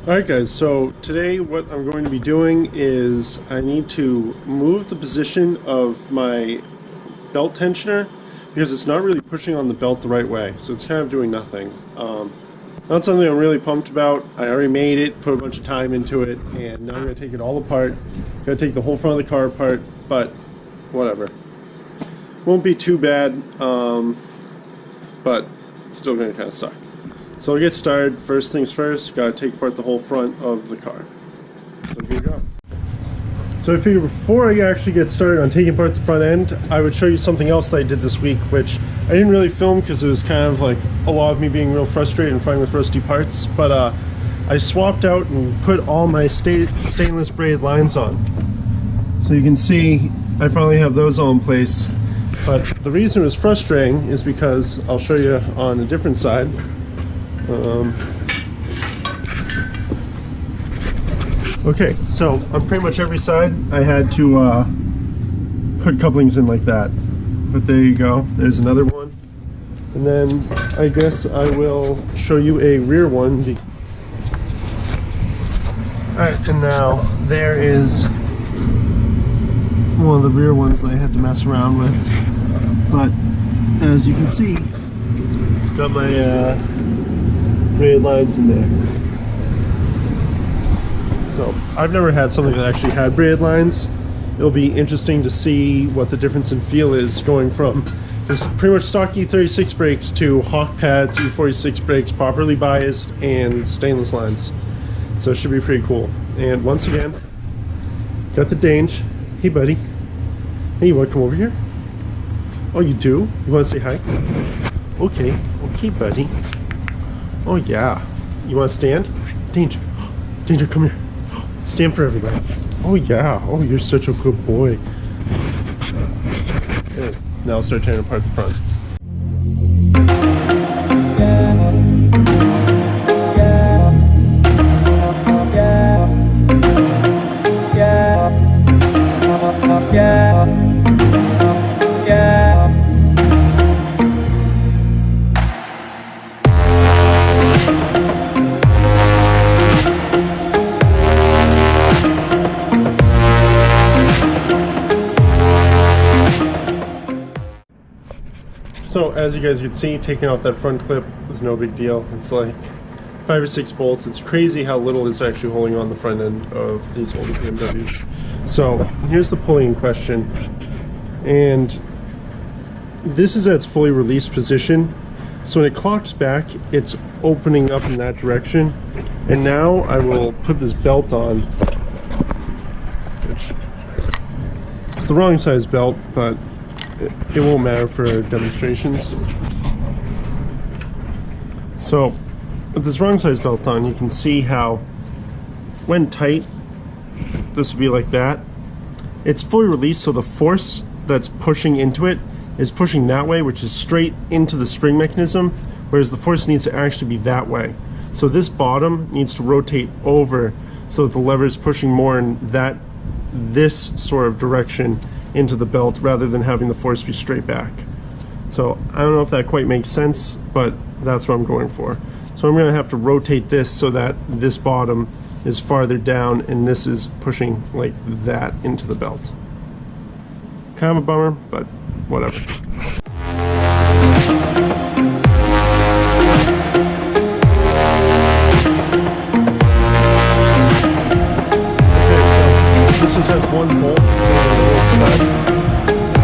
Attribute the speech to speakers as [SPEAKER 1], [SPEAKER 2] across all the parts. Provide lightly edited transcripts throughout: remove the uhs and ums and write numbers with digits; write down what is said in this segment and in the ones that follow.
[SPEAKER 1] Alright guys, so today what I'm going to be doing is I need to move the position of my belt tensioner because it's not really pushing on the belt the right way, so it's kind of doing nothing. Not something I'm really pumped about. I already made it, put a bunch of time into it, and now I'm going to take it all apart. Gotta take the whole front of the car apart, but whatever. Won't be too bad, but it's still going to kind of suck. So we'll get started. First things first, gotta take apart the whole front of the car. So here we go. So I figured before I actually get started on taking apart the front end, I would show you something else that I did this week, which I didn't really film because it was kind of like a lot of me being real frustrated and fighting with rusty parts, but I swapped out and put all my stainless braided lines on. So you can see I finally have those all in place, but the reason it was frustrating is because I'll show you on a different side. Okay, so on pretty much every side I had to put couplings in like that, but there you go, there's another one. And then I guess I will show you a rear one. Alright, and now there is one of the rear ones that I had to mess around with, but as you can see, got my braided lines in there. So I've never had something that actually had braided lines. It'll be interesting to see what the difference in feel is going from this pretty much stock E36 brakes to Hawk pads, E46 brakes, properly biased, and stainless lines. So it should be pretty cool. And once again, got the Dange. Hey buddy. Hey, you want to come over here? Oh, you do? You want to say hi? Okay, okay buddy. Oh yeah. You want to stand? Danger. Danger, come here. Stand for everybody. Oh yeah. Oh, you're such a good boy. Yes. Now I'll start tearing apart the front. So as you guys can see, taking off that front clip was no big deal. It's like 5 or 6 bolts. It's crazy how little is actually holding on the front end of these older BMWs. So here's the pulley in question, and this is at its fully released position. So when it clocks back, it's opening up in that direction. And now I will put this belt on, which it's the wrong size belt, but it won't matter for demonstrations. So with this wrong size belt on, you can see how when tight this would be like that. It's fully released, so the force that's pushing into it is pushing that way, which is straight into the spring mechanism, whereas the force needs to actually be that way. So this bottom needs to rotate over so that the lever is pushing more in this sort of direction into the belt rather than having the force be straight back. So I don't know if that quite makes sense, but that's what I'm going for. So I'm going to have to rotate this so that this bottom is farther down and this is pushing like that into the belt. Kind of a bummer, but whatever. This just has one bolt and a little stud.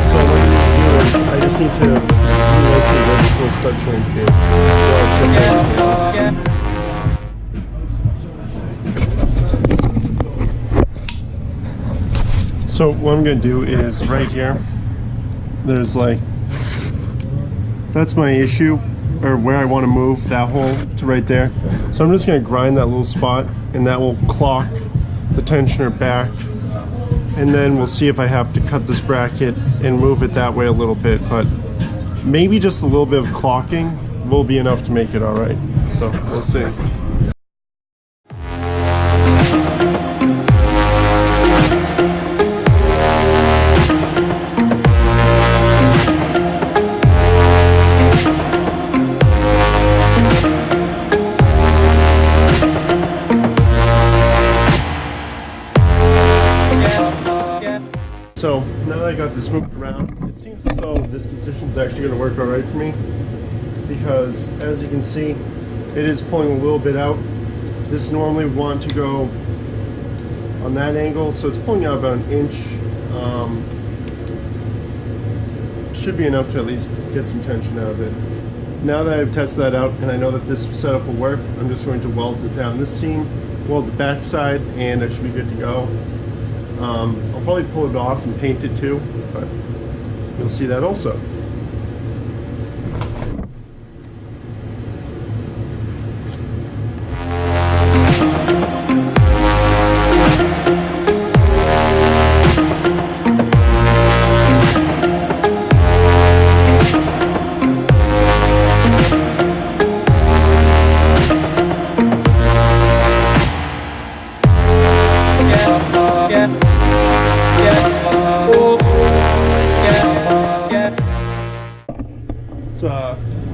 [SPEAKER 1] So what you need to do is I just need to relocate where this little stud's going to be. So what I'm going to do is right here, there's like, that's my issue, or where I want to move that hole to right there. So I'm just going to grind that little spot, and that will clock the tensioner back. And then we'll see if I have to cut this bracket and move it that way a little bit, but maybe just a little bit of clocking will be enough to make it all right. So we'll see. So now that I got this moved around, it seems as though this position is actually going to work alright for me, because as you can see, it is pulling a little bit out. This normally would want to go on that angle, so it's pulling out about an inch. Should be enough to at least get some tension out of it. Now that I've tested that out and I know that this setup will work, I'm just going to weld it down this seam, weld the back side, and I should be good to go. I'll probably pull it off and paint it too, but you'll see that also.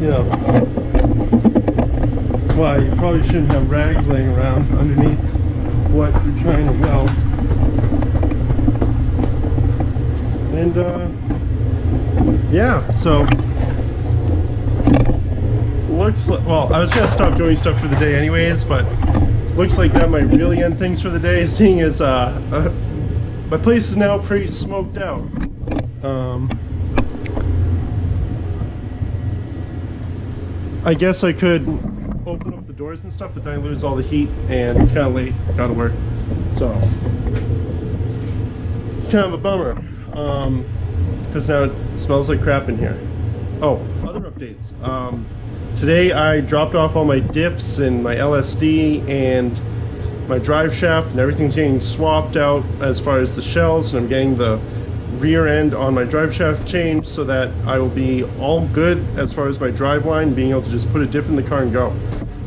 [SPEAKER 1] You know, why you probably shouldn't have rags laying around underneath what you're trying to weld. And yeah, so looks like, well, I was gonna stop doing stuff for the day anyways, but looks like that might really end things for the day, seeing as my place is now pretty smoked out. I guess I could open up the doors and stuff, but then I lose all the heat, and it's kind of late, gotta work. So, it's kind of a bummer, because now it smells like crap in here. Oh, other updates. Today I dropped off all my diffs and my LSD and my drive shaft, and everything's getting swapped out as far as the shells, and I'm getting the rear end on my drive shaft changed so that I will be all good as far as my drive line, being able to just put a diff in the car and go.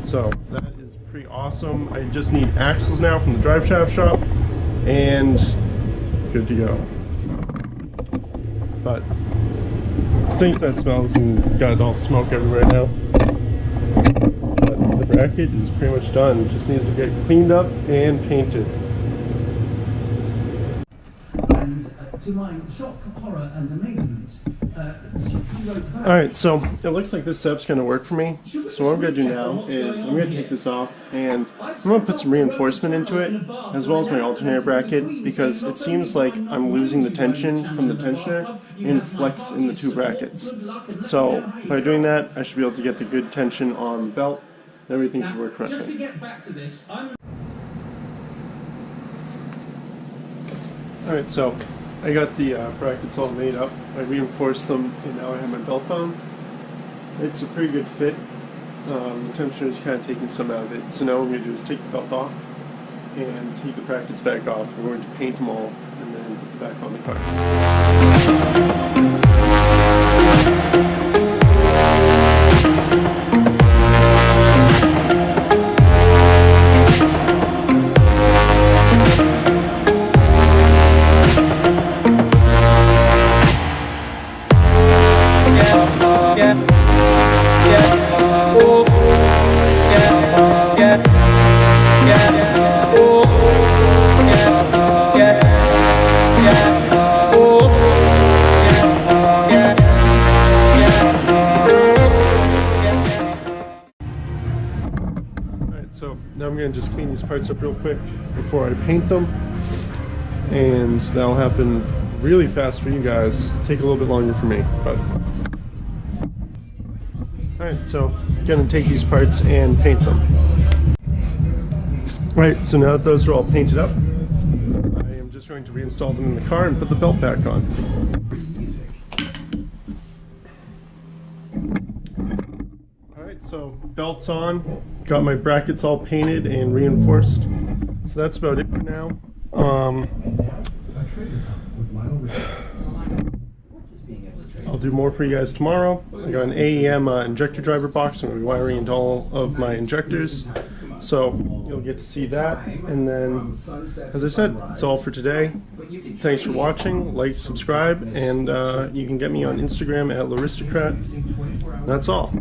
[SPEAKER 1] So that is pretty awesome. I just need axles now from the drive shaft shop and good to go. But it stinks that smells and got all smoke everywhere now. But the bracket is pretty much done. It just needs to get cleaned up and painted.
[SPEAKER 2] To my shock, horror, and amazement,
[SPEAKER 1] Alright, so it looks like this setup's going to work for me. So what I'm going to do now is I'm going to take this off and I'm going to put some reinforcement into it, as well as my alternator bracket, because it seems like I'm losing the tension from the tensioner and flex in the two brackets. So by doing that, I should be able to get the good tension on the belt, and everything should work correctly. Alright, so I got the brackets all made up. I reinforced them, and now I have my belt on. It's a pretty good fit. The tensioner is kind of taking some out of it. So now what I'm going to do is take the belt off and take the brackets back off. We're going to paint them all and then put them back on the car. So now I'm going to just clean these parts up real quick before I paint them, and that'll happen really fast for you guys. Take a little bit longer for me, but alright, so I'm going to take these parts and paint them. Alright, so now that those are all painted up, I am just going to reinstall them in the car and put the belt back on. So belt's on, got my brackets all painted and reinforced, so that's about it for now. I'll do more for you guys tomorrow. I got an AEM injector driver box. I'm going to be wiring into all of my injectors, so you'll get to see that. And then, as I said, it's all for today. Thanks for watching. Like, subscribe, and you can get me on Instagram at Laristocrat. That's all.